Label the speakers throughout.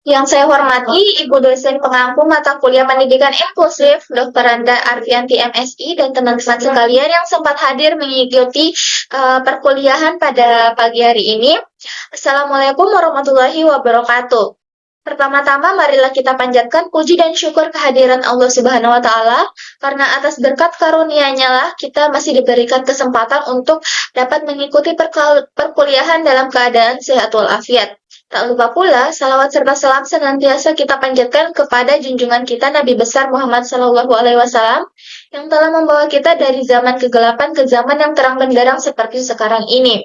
Speaker 1: Yang saya hormati Ibu dosen pengampu mata kuliah pendidikan inklusif, Dr. Randa Arfianti MSI, dan teman-teman sekalian yang sempat hadir mengikuti perkuliahan pada pagi hari ini. Assalamualaikum warahmatullahi wabarakatuh. Pertama-tama marilah kita panjatkan puji dan syukur kehadiran Allah Subhanahu wa taala karena atas berkat karunia-Nya lah kita masih diberikan kesempatan untuk dapat mengikuti perkuliahan dalam keadaan sehat walafiat. Tak lupa pula salawat serta salam senantiasa kita panjatkan kepada junjungan kita Nabi besar Muhammad SAW yang telah membawa kita dari zaman kegelapan ke zaman yang terang benderang seperti sekarang ini.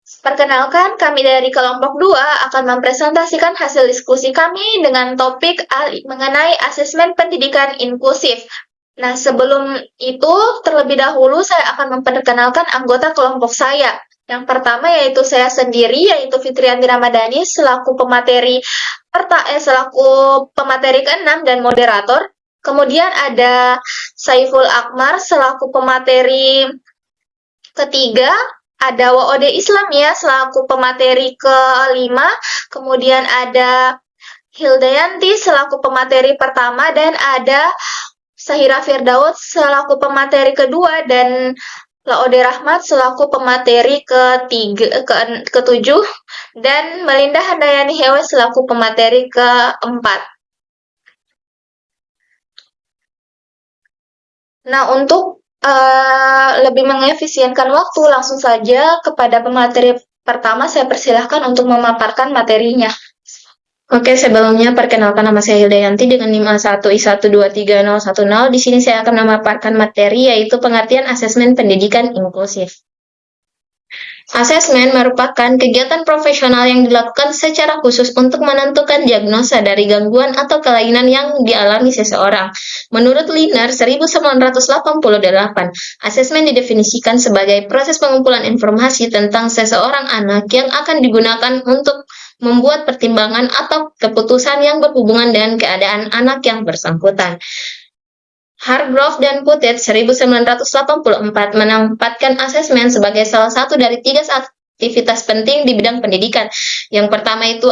Speaker 1: Perkenalkan, kami dari kelompok 2 akan mempresentasikan hasil diskusi kami dengan topik mengenai asesmen pendidikan inklusif. Nah, sebelum itu, terlebih dahulu saya akan memperkenalkan anggota kelompok saya. Yang pertama yaitu saya sendiri, yaitu Fitriyanti Ramadhani, selaku pemateri ke-6 dan moderator. Kemudian ada Saiful Akmar, selaku pemateri ketiga, ada Waode Islam ya selaku pemateri ke-5, kemudian ada Hildayanti selaku pemateri pertama, dan ada Sahira Firdaus selaku pemateri kedua, dan Laode Rahmat selaku pemateri ke-7, dan Melinda Handayani Hewe selaku pemateri ke-4. Nah, untuk lebih mengefisienkan waktu, langsung saja kepada pemateri pertama saya persilahkan untuk memaparkan materinya.
Speaker 2: Oke, sebelumnya perkenalkan nama saya Hildayanti dengan NIM A1I1230010. Di sini saya akan memaparkan materi yaitu pengertian asesmen pendidikan inklusif. Asesmen merupakan kegiatan profesional yang dilakukan secara khusus untuk menentukan diagnosa dari gangguan atau kelainan yang dialami seseorang. Menurut Liner 1988, asesmen didefinisikan sebagai proses pengumpulan informasi tentang seseorang anak yang akan digunakan untuk membuat pertimbangan atau keputusan yang berhubungan dengan keadaan anak yang bersangkutan. Hargrove dan Putet 1984 menempatkan asesmen sebagai salah satu dari 3 aktivitas penting di bidang pendidikan. Yang pertama itu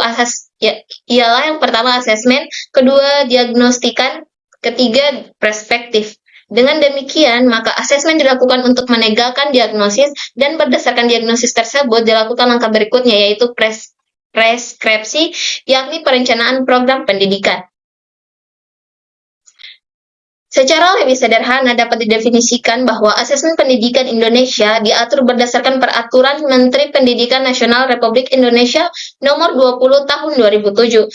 Speaker 2: yang pertama asesmen, kedua diagnostikan, ketiga perspektif. Dengan demikian, maka asesmen dilakukan untuk menegakkan diagnosis, dan berdasarkan diagnosis tersebut dilakukan langkah berikutnya yaitu preskripsi, yakni perencanaan program pendidikan. Secara lebih sederhana dapat didefinisikan bahwa asesmen pendidikan Indonesia diatur berdasarkan Peraturan Menteri Pendidikan Nasional Republik Indonesia Nomor 20 Tahun 2007.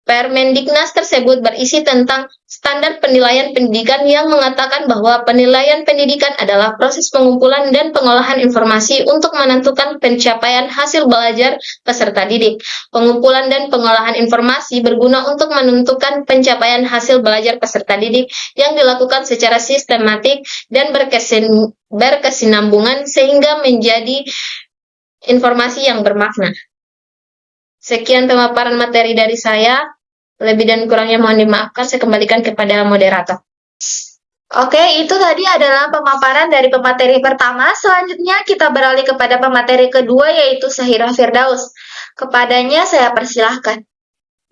Speaker 2: Permendiknas tersebut berisi tentang standar penilaian pendidikan yang mengatakan bahwa penilaian pendidikan adalah proses pengumpulan dan pengolahan informasi untuk menentukan pencapaian hasil belajar peserta didik. Pengumpulan dan pengolahan informasi berguna untuk menentukan pencapaian hasil belajar peserta didik yang dilakukan secara sistematik dan berkesinambungan sehingga menjadi informasi yang bermakna. Sekian pemaparan materi dari saya. Lebih dan kurangnya mohon dimaafkan, saya kembalikan kepada moderator.
Speaker 1: Oke, itu tadi adalah pemaparan dari pemateri pertama. Selanjutnya kita beralih kepada pemateri kedua, yaitu Sahira Firdaus. Kepadanya saya persilahkan.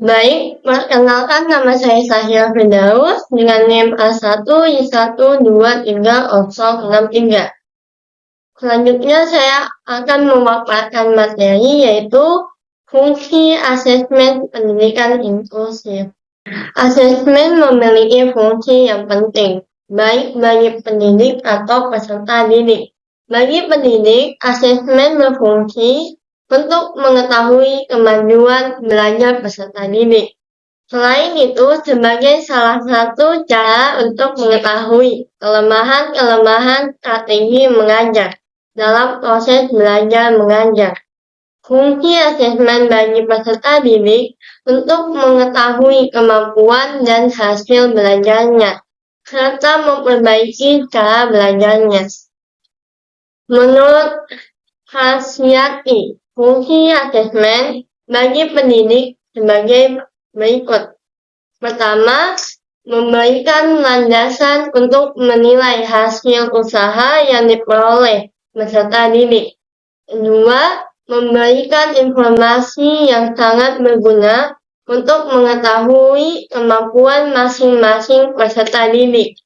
Speaker 3: Baik, perkenalkan nama saya Sahira Firdaus dengan NIM A1I1230063. Selanjutnya saya akan memaparkan materi yaitu fungsi asesmen pendidikan inklusif. Asesmen memiliki fungsi yang penting, baik bagi pendidik atau peserta didik. Bagi pendidik, asesmen berfungsi untuk mengetahui kemajuan belajar peserta didik. Selain itu, sebagai salah satu cara untuk mengetahui kelemahan-kelemahan strategi mengajar dalam proses belajar mengajar. Fungsi asesmen bagi peserta didik untuk mengetahui kemampuan dan hasil belajarnya, serta memperbaiki cara belajarnya. Menurut Hasyati, fungsi asesmen bagi pendidik sebagai berikut. Pertama, memberikan landasan untuk menilai hasil usaha yang diperoleh peserta didik. Kedua, memberikan informasi yang sangat berguna untuk mengetahui kemampuan masing-masing peserta didik.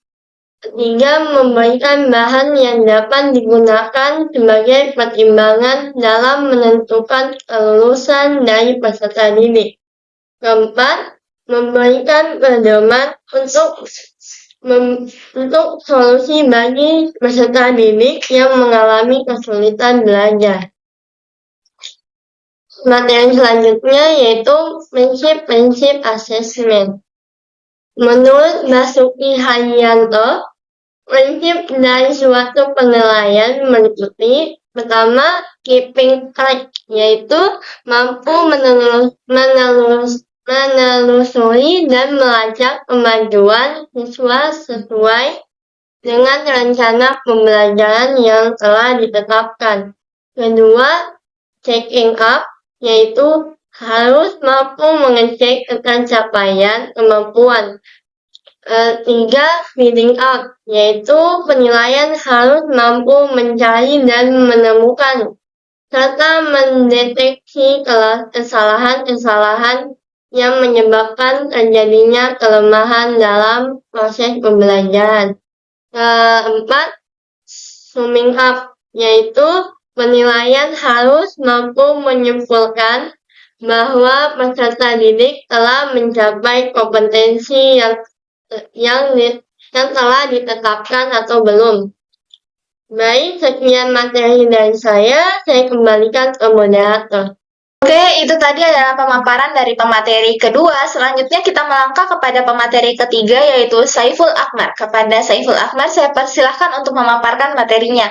Speaker 3: Ketiga, memberikan bahan yang dapat digunakan sebagai pertimbangan dalam menentukan kelulusan dari peserta didik. Keempat, memberikan pedoman untuk solusi bagi peserta didik yang mengalami kesulitan belajar. Materi selanjutnya yaitu prinsip-prinsip asesmen. Menurut Basuki Hadjianto, prinsip dari suatu penilaian meliputi pertama, keeping track, yaitu mampu menelusuri dan melacak kemajuan siswa sesuai dengan rencana pembelajaran yang telah ditetapkan. Kedua, checking up, yaitu harus mampu mengecek tentang capaian kemampuan. Tiga, feeding up, yaitu penilaian harus mampu mencari dan menemukan serta mendeteksi kesalahan-kesalahan yang menyebabkan terjadinya kelemahan dalam proses pembelajaran. Keempat, summing up, yaitu penilaian harus mampu menyimpulkan bahwa peserta didik telah mencapai kompetensi yang telah ditetapkan atau belum. Baik, sekian materi dari saya kembalikan ke moderator.
Speaker 1: Oke, itu tadi adalah pemaparan dari pemateri kedua. Selanjutnya kita melangkah kepada pemateri ketiga, yaitu Saiful Akmar. Kepada Saiful Akmar, saya persilahkan untuk memaparkan materinya.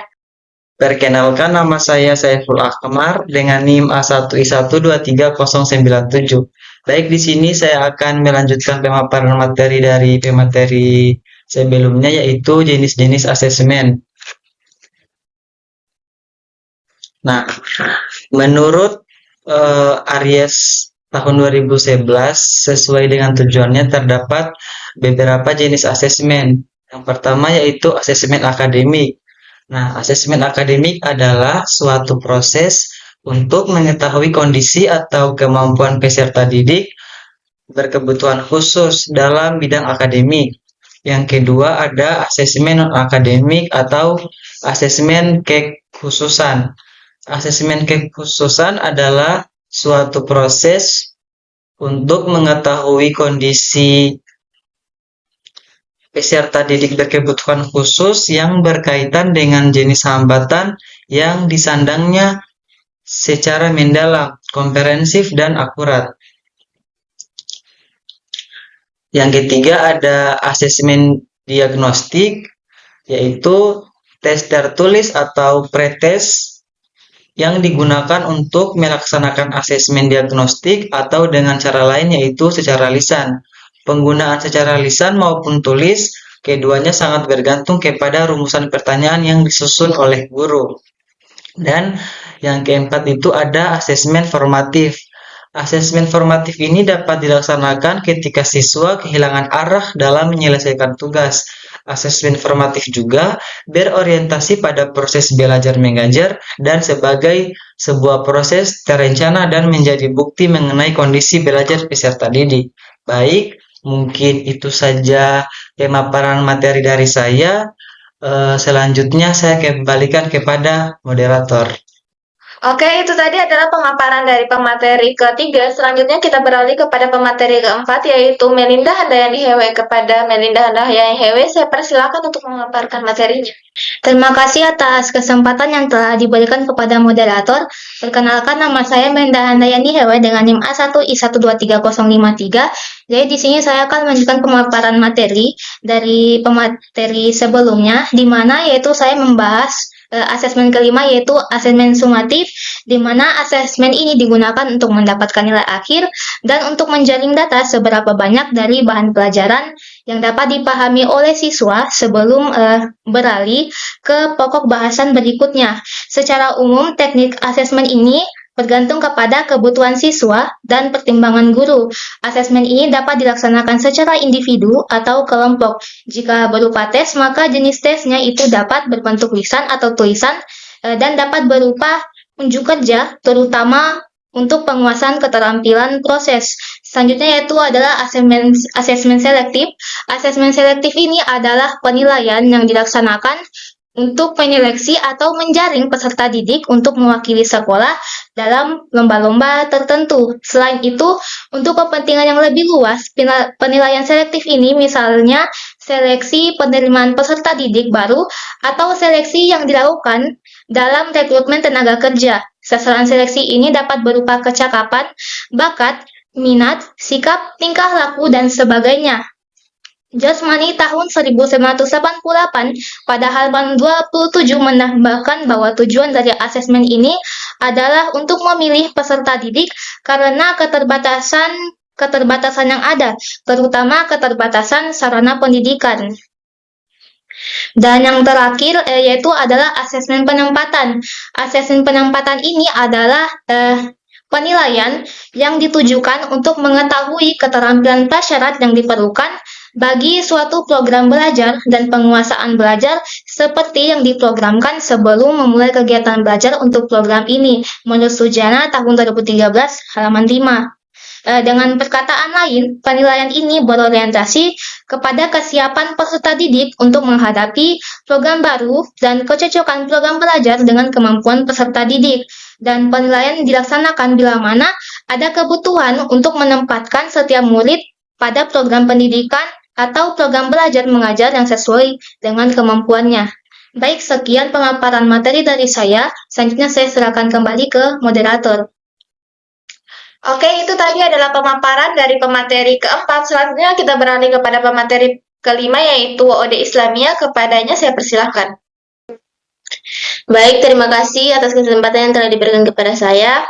Speaker 4: Perkenalkan, nama saya Saiful Akmar dengan NIM A1I1230097. Baik, di sini saya akan melanjutkan pemaparan materi dari pemateri sebelumnya, yaitu jenis-jenis asesmen. Nah, menurut Aries tahun 2011, sesuai dengan tujuannya terdapat beberapa jenis asesmen. Yang pertama yaitu asesmen akademik. Nah, asesmen akademik adalah suatu proses untuk mengetahui kondisi atau kemampuan peserta didik berkebutuhan khusus dalam bidang akademik. Yang kedua ada asesmen non-akademik atau asesmen kekhususan. Asesmen kekhususan adalah suatu proses untuk mengetahui kondisi peserta didik berkebutuhan khusus yang berkaitan dengan jenis hambatan yang disandangnya secara mendalam, komprehensif, dan akurat. Yang ketiga ada asesmen diagnostik, yaitu tes tertulis atau pretest yang digunakan untuk melaksanakan asesmen diagnostik atau dengan cara lain yaitu secara lisan. Penggunaan secara lisan maupun tulis, keduanya sangat bergantung kepada rumusan pertanyaan yang disusun oleh guru. Dan yang keempat itu ada asesmen formatif. Asesmen formatif ini dapat dilaksanakan ketika siswa kehilangan arah dalam menyelesaikan tugas. Asesmen formatif juga berorientasi pada proses belajar mengajar dan sebagai sebuah proses terencana dan menjadi bukti mengenai kondisi belajar peserta didik. Baik, mungkin itu saja pemaparan materi dari saya. Selanjutnya saya kembalikan kepada moderator.
Speaker 1: Oke, itu tadi adalah pemaparan dari pemateri ketiga. Selanjutnya kita beralih kepada pemateri keempat, yaitu Melinda Handayani Hewe. Kepada Melinda Handayani Hewe, saya persilakan untuk memaparkan materinya.
Speaker 2: Terima kasih atas kesempatan yang telah diberikan kepada moderator. Perkenalkan, nama saya Melinda Handayani Hewe dengan NIM A1I1230053. Jadi di sini saya akan melanjutkan pemaparan materi dari pemateri sebelumnya, di mana yaitu saya membahas asesmen kelima yaitu asesmen sumatif, di mana asesmen ini digunakan untuk mendapatkan nilai akhir dan untuk menjaring data seberapa banyak dari bahan pelajaran yang dapat dipahami oleh siswa sebelum beralih ke pokok bahasan berikutnya. Secara umum, teknik asesmen ini bergantung kepada kebutuhan siswa dan pertimbangan guru. Asesmen ini dapat dilaksanakan secara individu atau kelompok. Jika berupa tes, maka jenis tesnya itu dapat berbentuk lisan atau tulisan dan dapat berupa unjuk kerja, terutama untuk penguasaan keterampilan proses. Selanjutnya yaitu adalah asesmen selektif. Asesmen selektif ini adalah penilaian yang dilaksanakan untuk menyeleksi atau menjaring peserta didik untuk mewakili sekolah dalam lomba-lomba tertentu. Selain itu, untuk kepentingan yang lebih luas, penilaian selektif ini misalnya seleksi penerimaan peserta didik baru atau seleksi yang dilakukan dalam rekrutmen tenaga kerja. Sasaran seleksi ini dapat berupa kecakapan, bakat, minat, sikap, tingkah laku, dan sebagainya. Jasmani tahun 1988 pada halaman 27 menambahkan bahwa tujuan dari asesmen ini adalah untuk memilih peserta didik karena keterbatasan yang ada, terutama keterbatasan sarana pendidikan. Dan yang terakhir yaitu adalah asesmen penempatan. Asesmen penempatan ini adalah penilaian yang ditujukan untuk mengetahui keterampilan prasyarat yang diperlukan bagi suatu program belajar dan penguasaan belajar seperti yang diprogramkan sebelum memulai kegiatan belajar untuk program ini. Menurut Sujana tahun 2013 halaman 5. Dengan perkataan lain, penilaian ini berorientasi kepada kesiapan peserta didik untuk menghadapi program baru dan kecocokan program belajar dengan kemampuan peserta didik. Dan penilaian dilaksanakan bila mana ada kebutuhan untuk menempatkan setiap murid pada program pendidikan atau program belajar mengajar yang sesuai dengan kemampuannya. Baik, sekian pemaparan materi dari saya. Selanjutnya saya serahkan kembali ke moderator.
Speaker 1: Oke, itu tadi adalah pemaparan dari pemateri keempat. Selanjutnya kita beralih kepada pemateri kelima, yaitu OD Islamiyah. Kepadanya saya persilahkan.
Speaker 3: Baik, terima kasih atas kesempatan yang telah diberikan kepada saya.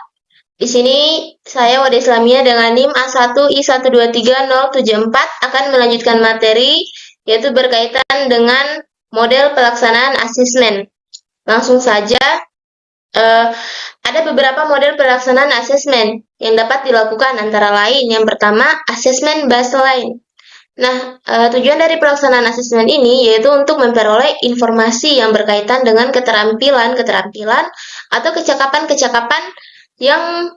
Speaker 3: Di sini saya Wada Islamiyah dengan NIM A1I123074 akan melanjutkan materi yaitu berkaitan dengan model pelaksanaan asesmen. Langsung saja, ada beberapa model pelaksanaan asesmen yang dapat dilakukan antara lain. Yang pertama, asesmen baseline. Nah, tujuan dari pelaksanaan asesmen ini yaitu untuk memperoleh informasi yang berkaitan dengan keterampilan atau kecakapan yang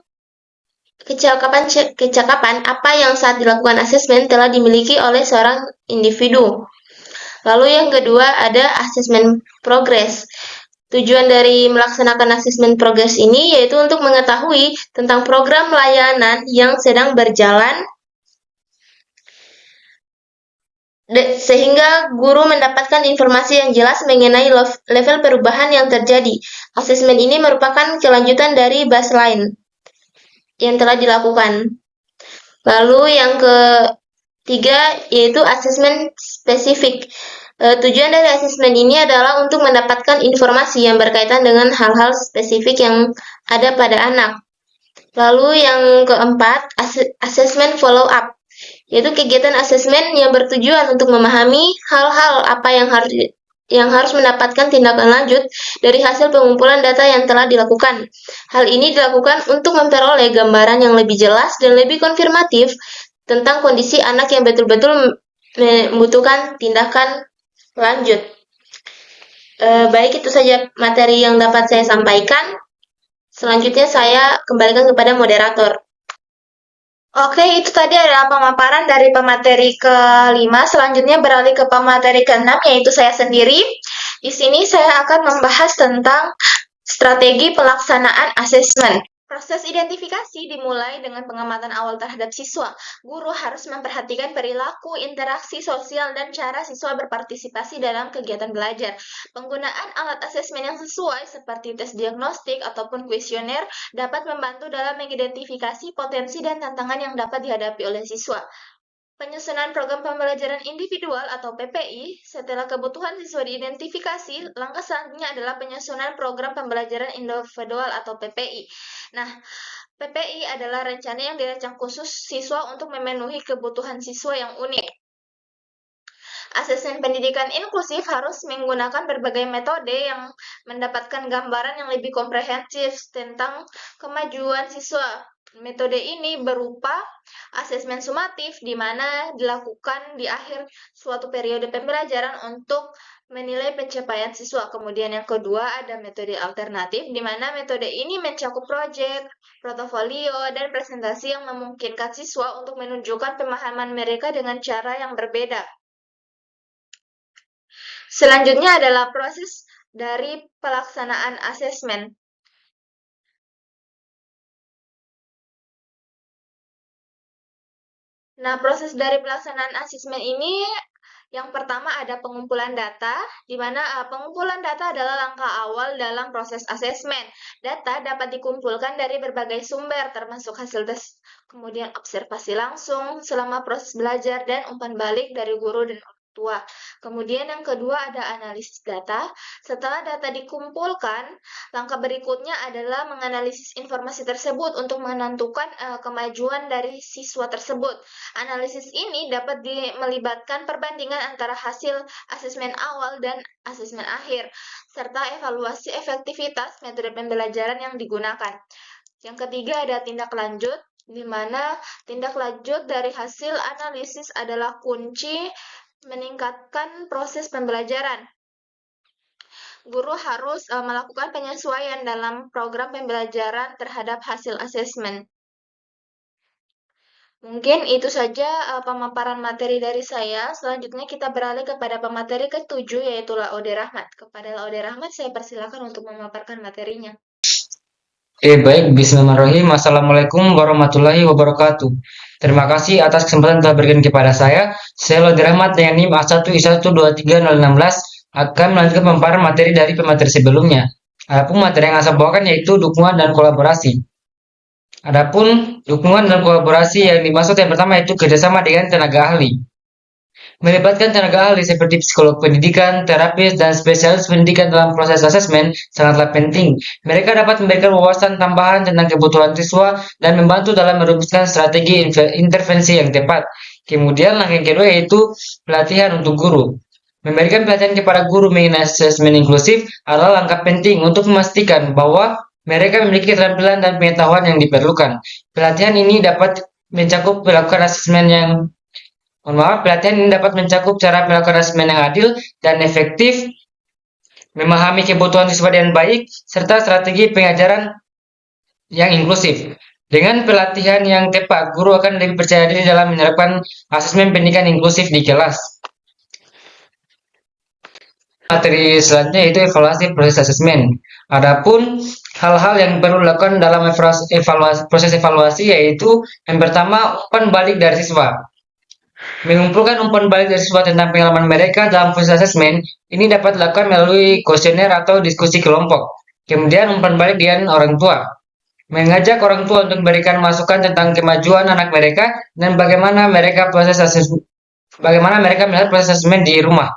Speaker 3: kecakapan apa yang saat dilakukan asesmen telah dimiliki oleh seorang individu. Lalu yang kedua ada asesmen progres. Tujuan dari melaksanakan asesmen progres ini yaitu untuk mengetahui tentang program layanan yang sedang berjalan sehingga guru mendapatkan informasi yang jelas mengenai level perubahan yang terjadi. Asesmen ini merupakan kelanjutan dari baseline yang telah dilakukan. Lalu yang ketiga yaitu asesmen spesifik. Tujuan dari asesmen ini adalah untuk mendapatkan informasi yang berkaitan dengan hal-hal spesifik yang ada pada anak. Lalu yang keempat, asesmen follow up, yaitu kegiatan asesmen yang bertujuan untuk memahami hal-hal apa yang harus mendapatkan tindakan lanjut dari hasil pengumpulan data yang telah dilakukan. Hal ini dilakukan untuk memperoleh gambaran yang lebih jelas dan lebih konfirmatif tentang kondisi anak yang betul-betul membutuhkan tindakan lanjut. Baik, itu saja materi yang dapat saya sampaikan. Selanjutnya saya kembalikan kepada moderator.
Speaker 1: Oke, itu tadi adalah pemaparan dari pemateri kelima. Selanjutnya beralih ke pemateri keenam, yaitu saya sendiri. Di sini saya akan membahas tentang strategi pelaksanaan asesmen. Proses identifikasi dimulai dengan pengamatan awal terhadap siswa. Guru harus memperhatikan perilaku, interaksi sosial, dan cara siswa berpartisipasi dalam kegiatan belajar. Penggunaan alat asesmen yang sesuai seperti tes diagnostik ataupun kuesioner dapat membantu dalam mengidentifikasi potensi dan tantangan yang dapat dihadapi oleh siswa. Penyusunan program pembelajaran individual atau PPI, setelah kebutuhan siswa diidentifikasi, langkah selanjutnya adalah penyusunan program pembelajaran individual atau PPI. Nah, PPI adalah rencana yang dirancang khusus siswa untuk memenuhi kebutuhan siswa yang unik. Asesmen pendidikan inklusif harus menggunakan berbagai metode yang mendapatkan gambaran yang lebih komprehensif tentang kemajuan siswa. Metode ini berupa asesmen sumatif, di mana dilakukan di akhir suatu periode pembelajaran untuk menilai pencapaian siswa. Kemudian yang kedua ada metode alternatif, di mana metode ini mencakup proyek, portofolio, dan presentasi yang memungkinkan siswa untuk menunjukkan pemahaman mereka dengan cara yang berbeda. Selanjutnya adalah proses dari pelaksanaan asesmen. Nah, proses dari pelaksanaan asesmen ini yang pertama ada pengumpulan data, di mana pengumpulan data adalah langkah awal dalam proses asesmen. Data dapat dikumpulkan dari berbagai sumber, termasuk hasil tes, kemudian observasi langsung selama proses belajar, dan umpan balik dari guru dan orang tua. Kemudian yang kedua ada analisis data. Setelah data dikumpulkan, langkah berikutnya adalah menganalisis informasi tersebut untuk menentukan kemajuan dari siswa tersebut. Analisis ini dapat melibatkan perbandingan antara hasil asesmen awal dan asesmen akhir, serta evaluasi efektivitas metode pembelajaran yang digunakan. Yang ketiga ada tindak lanjut, di mana tindak lanjut dari hasil analisis adalah kunci meningkatkan proses pembelajaran. Guru harus melakukan penyesuaian dalam program pembelajaran terhadap hasil asesmen. Mungkin itu saja pemaparan materi dari saya. Selanjutnya kita beralih kepada pemateri ke-7, yaitu Laude Rahmat. Kepada Laude Rahmat, saya persilakan untuk memaparkan materinya.
Speaker 5: Baik, bismillahirrahmanirrahim. Assalamualaikum warahmatullahi wabarakatuh. Terima kasih atas kesempatan telah berikan kepada saya. Saya Laude Rahmat dengan NIM A1I1230016 akan melanjutkan pemaparan materi dari pemateri sebelumnya. Adapun materi yang saya bawakan yaitu dukungan dan kolaborasi. Adapun dukungan dan kolaborasi yang dimaksud yang pertama yaitu kerjasama dengan tenaga ahli. Melibatkan tenaga ahli seperti psikolog pendidikan, terapis, dan spesialis pendidikan dalam proses asesmen sangatlah penting. Mereka dapat memberikan wawasan tambahan tentang kebutuhan siswa dan membantu dalam merumuskan strategi intervensi yang tepat. Kemudian langkah yang kedua yaitu pelatihan untuk guru. Memberikan pelatihan kepada guru mengenai asesmen inklusif adalah langkah penting untuk memastikan bahwa mereka memiliki keterampilan dan pengetahuan yang diperlukan. Pelatihan ini dapat mencakup melakukan asesmen yang pelatihan ini dapat mencakup cara melakukan asesmen yang adil dan efektif, memahami kebutuhan siswa dengan baik, serta strategi pengajaran yang inklusif. Dengan pelatihan yang tepat, guru akan lebih percaya diri dalam menerapkan asesmen pendidikan inklusif di kelas. Materi selanjutnya yaitu evaluasi proses asesmen. Adapun hal-hal yang perlu dilakukan dalam proses evaluasi yaitu yang pertama umpan balik dari siswa. Mengumpulkan umpan balik dari siswa tentang pengalaman mereka dalam proses asesmen ini dapat dilakukan melalui kuesioner atau diskusi kelompok. Kemudian umpan balik dengan orang tua. Mengajak orang tua untuk memberikan masukan tentang kemajuan anak mereka dan bagaimana mereka melihat proses asesmen di rumah.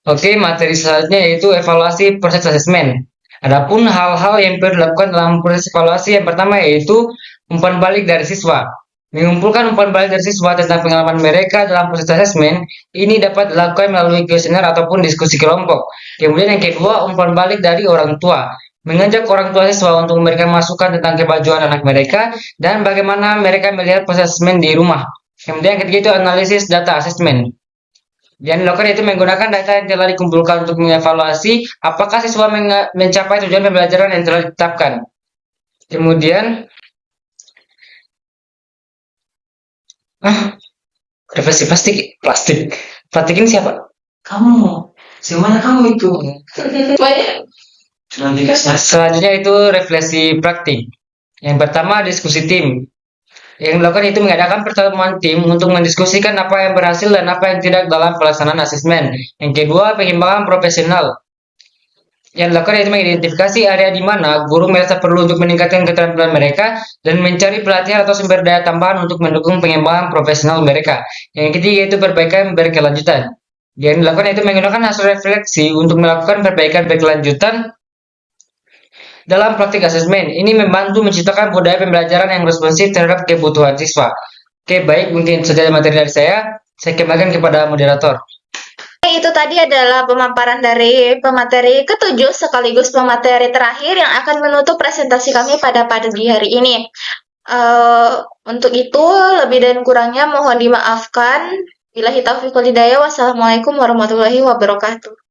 Speaker 5: Oke, materi selanjutnya yaitu evaluasi proses asesmen. Adapun hal-hal yang perlu dilakukan dalam proses evaluasi yang pertama yaitu umpan balik dari siswa. Mengumpulkan umpan balik dari siswa tentang pengalaman mereka dalam proses asesmen ini dapat dilakukan melalui kuesioner ataupun diskusi kelompok. Kemudian yang kedua, umpan balik dari orang tua. Mengajak orang tua siswa untuk memberikan masukan tentang kemajuan anak mereka dan bagaimana mereka melihat proses asesmen di rumah. Kemudian yang ketiga itu analisis data asesmen. Yang dilakukan itu menggunakan data yang telah dikumpulkan untuk mengevaluasi apakah siswa mencapai tujuan pembelajaran yang telah ditetapkan. Kemudian, refleksi plastik. Plastik ini siapa?
Speaker 4: Kamu, semuanya kamu itu.
Speaker 5: Selanjutnya itu refleksi praktik. Yang pertama diskusi tim. Yang dilakukan itu mengadakan pertemuan tim untuk mendiskusikan apa yang berhasil dan apa yang tidak dalam pelaksanaan asesmen. Yang kedua, pengembangan profesional. Yang dilakukan itu mengidentifikasi area di mana guru merasa perlu untuk meningkatkan keterampilan mereka dan mencari pelatihan atau sumber daya tambahan untuk mendukung pengembangan profesional mereka. Yang ketiga itu perbaikan berkelanjutan. Yang dilakukan itu menggunakan hasil refleksi untuk melakukan perbaikan berkelanjutan dalam praktik asesmen. Ini membantu menciptakan budaya pembelajaran yang responsif terhadap kebutuhan siswa. Oke, baik, mungkin saja materi dari saya. Saya kembalikan kepada moderator.
Speaker 1: Itu tadi adalah pemaparan dari pemateri ke-7 sekaligus pemateri terakhir yang akan menutup presentasi kami pada pagi hari ini. Untuk itu, lebih dan kurangnya mohon dimaafkan.
Speaker 3: Billahi taufiq wal hidayah. Wassalamualaikum warahmatullahi wabarakatuh.